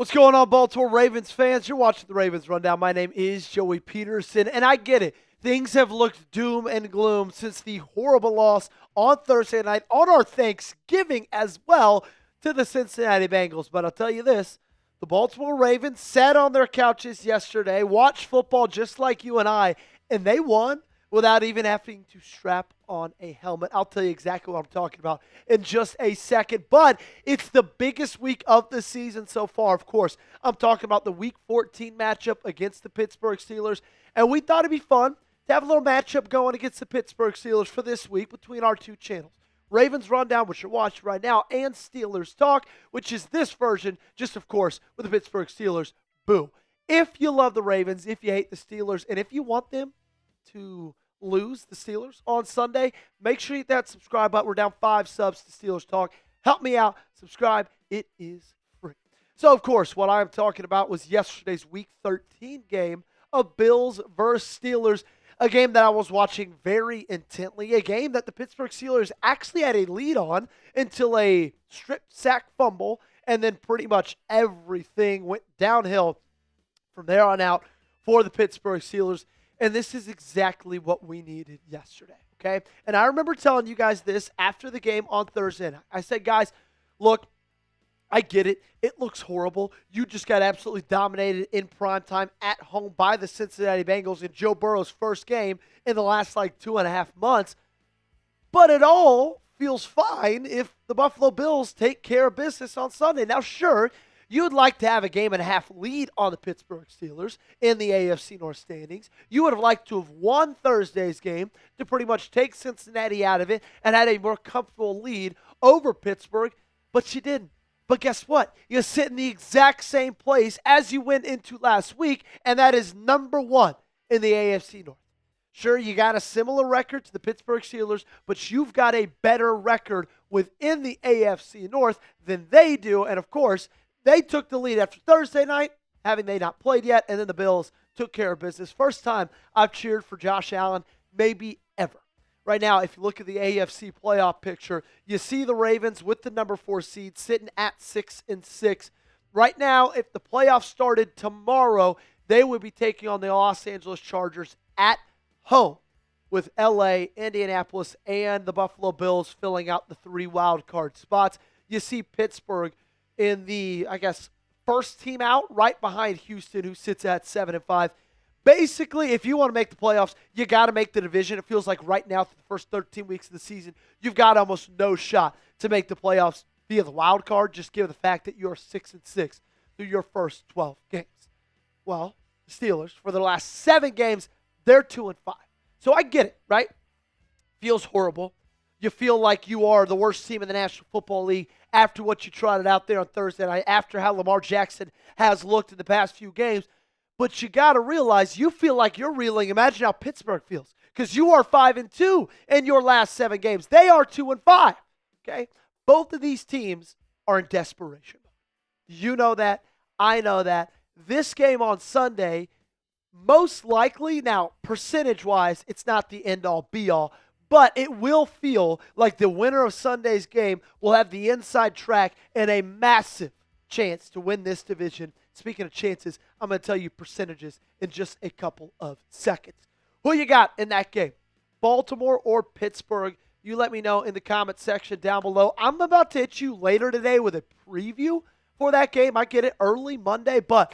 What's going on, Baltimore Ravens fans? You're watching the Ravens Rundown. My name is Joey Petersen, and I get it. Things have looked doom and gloom since the horrible loss on Thursday night on our Thanksgiving as well to the Cincinnati Bengals. But I'll tell you this, the Baltimore Ravens sat on their couches yesterday, watched football just like you and I, and they won without even having to strap on a helmet. I'll tell you exactly what I'm talking about in just a second. But it's the biggest week of the season so far, of course. I'm talking about the Week 14 matchup against the Pittsburgh Steelers. And we thought it'd be fun to have a little matchup going against the Pittsburgh Steelers for this week between our two channels. Ravens Rundown, which you're watching right now, and Steelers Talk, which is this version, just of course, with the Pittsburgh Steelers. Boo. If you love the Ravens, if you hate the Steelers, and if you want them to lose the Steelers on Sunday, make sure you hit that subscribe button. We're down 5 subs to Steelers Talk. Help me out. Subscribe. It is free. So, of course, what I'm talking about was yesterday's Week 13 game of Bills versus Steelers, a game that I was watching very intently, a game that the Pittsburgh Steelers actually had a lead on until a strip sack fumble, and then pretty much everything went downhill from there on out for the Pittsburgh Steelers. And this is exactly what we needed yesterday, okay? And I remember telling you guys this after the game on Thursday night. I said, guys, look, I get it. It looks horrible. You just got absolutely dominated in primetime at home by the Cincinnati Bengals in Joe Burrow's first game in the last, 2.5 months. But it all feels fine if the Buffalo Bills take care of business on Sunday. Now, sure, you would like to have a game-and-a-half lead on the Pittsburgh Steelers in the AFC North Standings. You would have liked to have won Thursday's game to pretty much take Cincinnati out of it and had a more comfortable lead over Pittsburgh, but you didn't. But guess what? You sit in the exact same place as you went into last week, and that is number 1 in the AFC North. Sure, you got a similar record to the Pittsburgh Steelers, but you've got a better record within the AFC North than they do, and of course, they took the lead after Thursday night, having they not played yet, and then the Bills took care of business. First time I've cheered for Josh Allen, maybe ever. Right now, if you look at the AFC playoff picture, you see the Ravens with the number 4 seed sitting at 6-6. Right now, if the playoffs started tomorrow, they would be taking on the Los Angeles Chargers at home, with LA, Indianapolis, and the Buffalo Bills filling out the 3 wild card spots. You see Pittsburgh in the, first team out, right behind Houston, who sits at 7-5. Basically, if you want to make the playoffs, you got to make the division. It feels like right now, for the first 13 weeks of the season, you've got almost no shot to make the playoffs via the wild card, just given the fact that you're 6-6 through your first 12 games. Well, the Steelers, for the last 7 games, they're 2-5. So I get it, right? Feels horrible. You feel like you are the worst team in the National Football League after what you trotted out there on Thursday night, after how Lamar Jackson has looked in the past few games. But you got to realize you feel like you're reeling. Imagine how Pittsburgh feels, because you are 5-2 in your last 7 games. They are 2-5, okay? Both of these teams are in desperation. You know that. I know that. This game on Sunday, most likely, now percentage-wise, it's not the end-all, be-all, but it will feel like the winner of Sunday's game will have the inside track and a massive chance to win this division. Speaking of chances, I'm going to tell you percentages in just a couple of seconds. Who you got in that game? Baltimore or Pittsburgh? You let me know in the comment section down below. I'm about to hit you later today with a preview for that game. I get it early Monday, but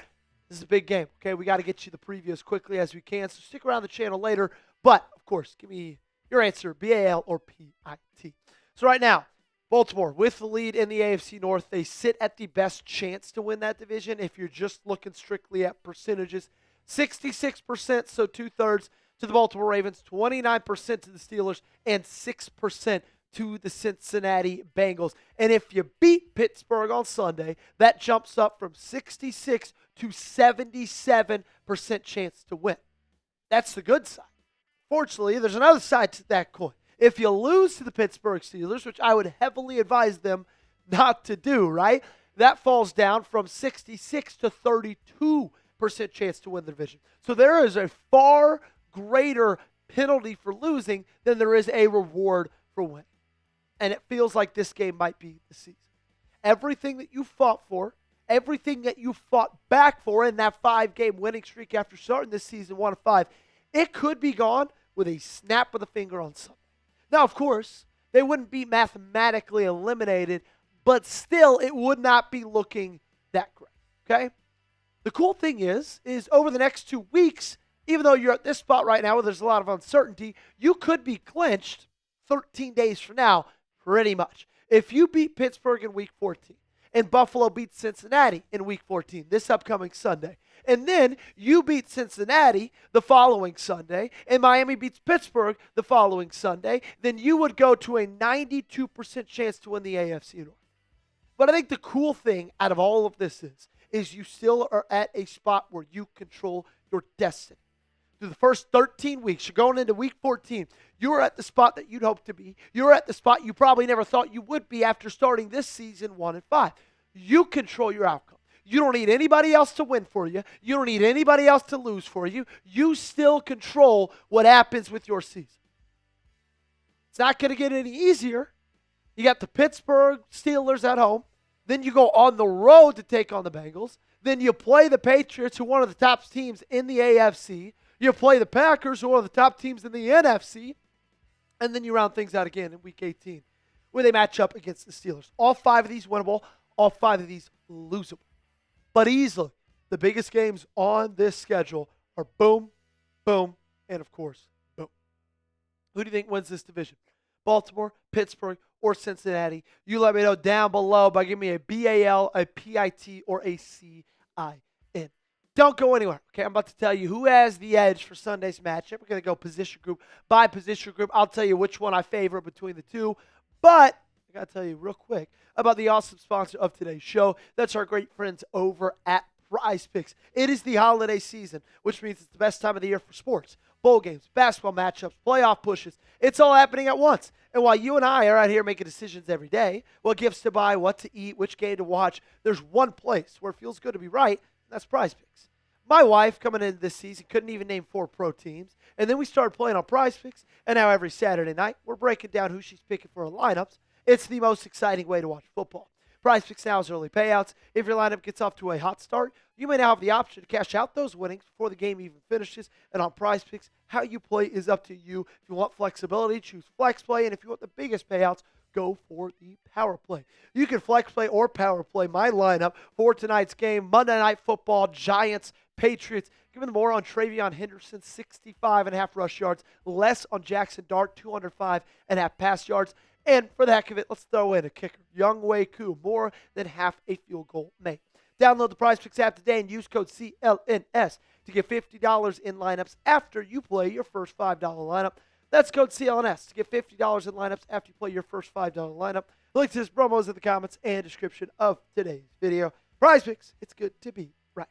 this is a big game. Okay, we got to get you the preview as quickly as we can, so stick around the channel later. But, of course, give me your answer, BAL or PIT. So right now, Baltimore with the lead in the AFC North. They sit at the best chance to win that division if you're just looking strictly at percentages. 66%, so 2/3 to the Baltimore Ravens, 29% to the Steelers, and 6% to the Cincinnati Bengals. And if you beat Pittsburgh on Sunday, that jumps up from 66 to 77% chance to win. That's the good side. Fortunately, there's another side to that coin. If you lose to the Pittsburgh Steelers, which I would heavily advise them not to do, right? That falls down from 66 to 32% chance to win the division. So there is a far greater penalty for losing than there is a reward for winning. And it feels like this game might be the season. Everything that you fought for, everything that you fought back for in that 5-game winning streak after starting this season 1-5, it could be gone with a snap of the finger on Sunday. Now, of course, they wouldn't be mathematically eliminated, but still it would not be looking that great, okay? The cool thing is over the next 2 weeks, even though you're at this spot right now where there's a lot of uncertainty, you could be clinched 13 days from now, pretty much. If you beat Pittsburgh in Week 14, and Buffalo beats Cincinnati in Week 14, this upcoming Sunday, and then you beat Cincinnati the following Sunday, and Miami beats Pittsburgh the following Sunday, then you would go to a 92% chance to win the AFC North. But I think the cool thing out of all of this is you still are at a spot where you control your destiny. Through the first 13 weeks, you're going into Week 14, you're at the spot that you'd hope to be. You're at the spot you probably never thought you would be after starting this season 1-5. You control your outcome. You don't need anybody else to win for you. You don't need anybody else to lose for you. You still control what happens with your season. It's not going to get any easier. You got the Pittsburgh Steelers at home. Then you go on the road to take on the Bengals. Then you play the Patriots, who are one of the top teams in the AFC. You play the Packers, who are one of the top teams in the NFC. And then you round things out again in Week 18, where they match up against the Steelers. All 5 of these winnable, all 5 of these losable. But easily, the biggest games on this schedule are boom, boom, and of course, boom. Who do you think wins this division? Baltimore, Pittsburgh, or Cincinnati? You let me know down below by giving me a BAL, a PIT, or a CIN. Don't go anywhere. Okay, I'm about to tell you who has the edge for Sunday's matchup. We're going to go position group by position group. I'll tell you which one I favor between the two. But I got to tell you real quick about the awesome sponsor of today's show. That's our great friends over at PrizePicks. It is the holiday season, which means it's the best time of the year for sports. Bowl games, basketball matchups, playoff pushes. It's all happening at once. And while you and I are out here making decisions every day, what gifts to buy, what to eat, which game to watch, there's one place where it feels good to be right, and that's PrizePicks. My wife, coming into this season, couldn't even name 4 pro teams. And then we started playing on PrizePicks, and now every Saturday night, we're breaking down who she's picking for her lineups. It's the most exciting way to watch football. PrizePicks now has early payouts. If your lineup gets off to a hot start, you may now have the option to cash out those winnings before the game even finishes. And on PrizePicks, how you play is up to you. If you want flexibility, choose Flex Play. And if you want the biggest payouts, go for the Power Play. You can Flex Play or Power Play my lineup for tonight's game. Monday Night Football, Giants, Patriots. Giving them more on Travion Henderson, 65.5 rush yards. Less on Jackson Dart, 205.5 pass yards. And for the heck of it, let's throw in a kicker. Younghoe Koo, more than half a field goal made. Download the PrizePicks app today and use code CLNS to get $50 in lineups after you play your first $5 lineup. That's code CLNS to get $50 in lineups after you play your first $5 lineup. The link to this promo is in the comments and description of today's video. PrizePicks, it's good to be right.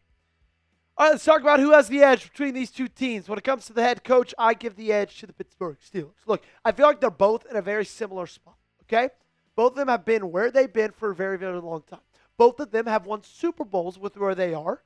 All right, let's talk about who has the edge between these two teams. When it comes to the head coach, I give the edge to the Pittsburgh Steelers. Look, I feel like they're both in a very similar spot, okay? Both of them have been where they've been for a very, very long time. Both of them have won Super Bowls with where they are,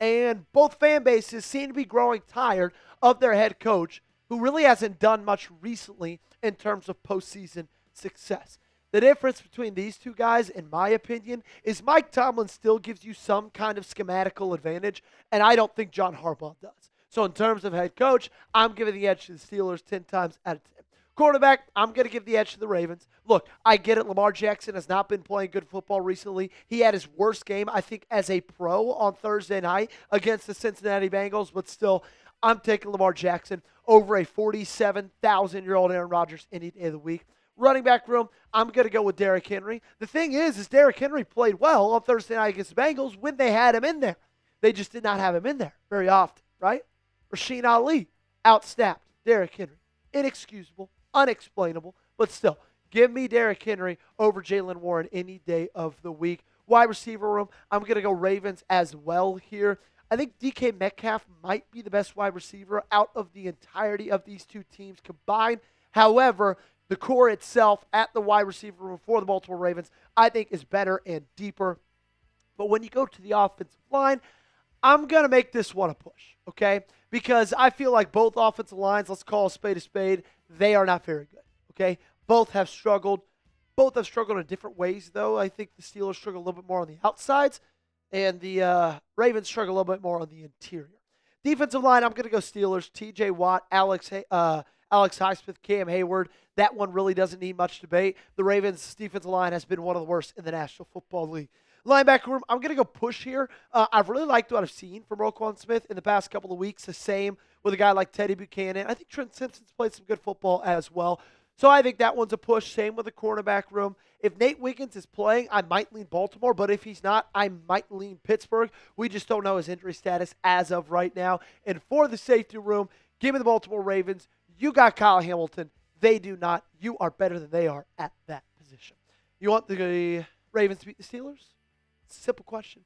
and both fan bases seem to be growing tired of their head coach, who really hasn't done much recently in terms of postseason success. The difference between these two guys, in my opinion, is Mike Tomlin still gives you some kind of schematical advantage, and I don't think John Harbaugh does. So in terms of head coach, I'm giving the edge to the Steelers 10 times out of 10. Quarterback, I'm going to give the edge to the Ravens. Look, I get it. Lamar Jackson has not been playing good football recently. He had his worst game, I think, as a pro on Thursday night against the Cincinnati Bengals, but still, I'm taking Lamar Jackson over a 47,000-year-old Aaron Rodgers any day of the week. Running back room, I'm going to go with Derrick Henry. The thing is Derrick Henry played well on Thursday night against the Bengals when they had him in there. They just did not have him in there very often, right? Rasheen Ali outsnapped Derrick Henry. Inexcusable, unexplainable, but still, give me Derrick Henry over Jaylen Warren any day of the week. Wide receiver room, I'm going to go Ravens as well here. I think DK Metcalf might be the best wide receiver out of the entirety of these two teams combined. However, the core itself at the wide receiver room for the Baltimore Ravens, I think, is better and deeper. But when you go to the offensive line, I'm going to make this one a push, okay? Because I feel like both offensive lines, let's call a spade, they are not very good, okay? Both have struggled. Both have struggled in different ways, though. I think the Steelers struggle a little bit more on the outsides. and the Ravens struggle a little bit more on the interior. Defensive line, I'm going to go Steelers. T.J. Watt, Alex Highsmith, Cam Hayward. That one really doesn't need much debate. The Ravens' defensive line has been one of the worst in the National Football League. Linebacker room, I'm going to go push here. I've really liked what I've seen from Roquan Smith in the past couple of weeks. The same with a guy like Teddye Buchanan. I think Trent Simpson's played some good football as well. So I think that one's a push. Same with the cornerback room. If Nate Wiggins is playing, I might lean Baltimore, but if he's not, I might lean Pittsburgh. We just don't know his injury status as of right now. And for the safety room, give me the Baltimore Ravens. You got Kyle Hamilton. They do not. You are better than they are at that position. You want the Ravens to beat the Steelers? Simple question.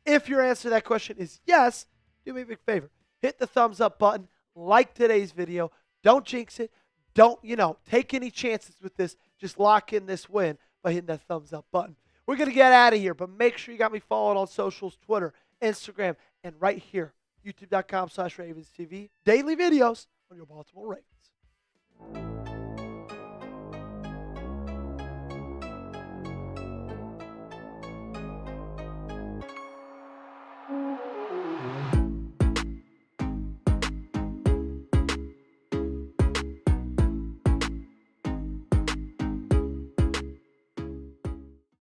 If your answer to that question is yes, do me a big favor. Hit the thumbs up button. Like today's video. Don't jinx it. Don't, take any chances with this. Just lock in this win by hitting that thumbs up button. We're going to get out of here, but make sure you got me followed on socials, Twitter, Instagram, and right here, youtube.com/RavensTV. Daily videos on your Baltimore Ravens.